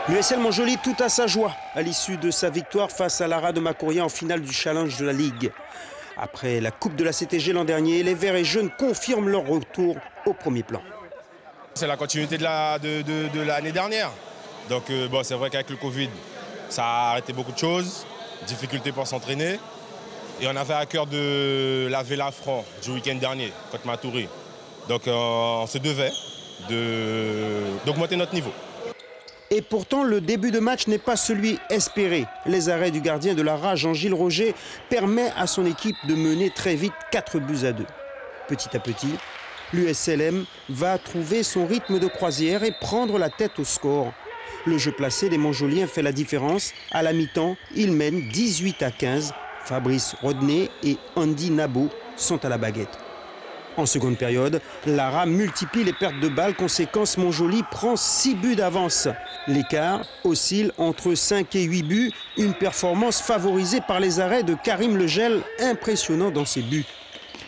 L'USL Montjoly tout à sa joie à l'issue de sa victoire face à l'Ara de Macouria en finale du Challenge de la Ligue. Après la Coupe de la CTG l'an dernier, les Verts et Jaunes confirment leur retour au premier plan. C'est la continuité de l'année dernière. Donc bon, c'est vrai qu'avec le Covid, ça a arrêté beaucoup de choses, difficulté pour s'entraîner. Et on avait à cœur de laver l'affront du week-end dernier contre Matoury. Donc on se devait d'augmenter notre niveau. Et pourtant, le début de match n'est pas celui espéré. Les arrêts du gardien de l'Ara, Jean-Gilles Roger, permettent à son équipe de mener très vite 4-2. Petit à petit, l'USLM va trouver son rythme de croisière et prendre la tête au score. Le jeu placé des Montjoliens fait la différence. À la mi-temps, ils mènent 18-15. Fabrice Rodney et Andy Nabo sont à la baguette. En seconde période, l'Ara multiplie les pertes de balles. Conséquence, Montjoly prend 6 buts d'avance. L'écart oscille entre 5 et 8 buts. Une performance favorisée par les arrêts de Karim Legel, impressionnant dans ses buts.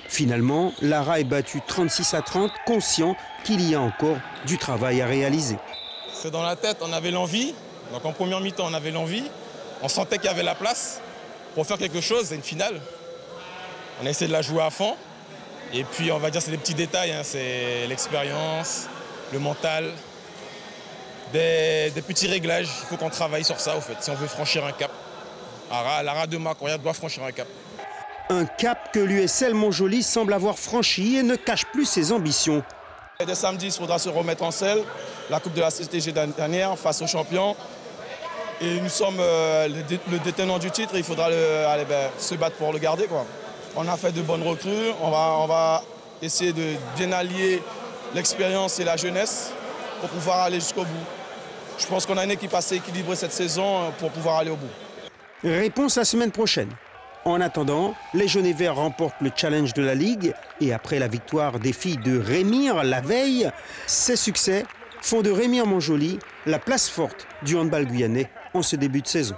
Finalement, l'Ara est battu 36-30, conscient qu'il y a encore du travail à réaliser. C'est dans la tête, on avait l'envie. Donc en première mi-temps, on avait l'envie. On sentait qu'il y avait la place pour faire quelque chose. C'est une finale. On a essayé de la jouer à fond. Et puis, on va dire, c'est des petits détails, hein. C'est l'expérience, le mental, des petits réglages. Il faut qu'on travaille sur ça, au fait, si on veut franchir un cap. L'Ara de Macouria doit franchir un cap. Un cap que l'USL Montjoly semble avoir franchi et ne cache plus ses ambitions. Dès samedi, il faudra se remettre en selle. La Coupe de la CTG dernière face aux champions. Et nous sommes le détenant du titre. Il faudra se battre pour le garder, quoi. On a fait de bonnes recrues, on va essayer de bien allier l'expérience et la jeunesse pour pouvoir aller jusqu'au bout. Je pense qu'on a une équipe assez équilibrée cette saison pour pouvoir aller au bout. Réponse la semaine prochaine. En attendant, les jaunes et verts remportent le challenge de la Ligue et après la victoire des filles de Rémire la veille, ces succès font de Rémire Montjoly la place forte du handball guyanais en ce début de saison.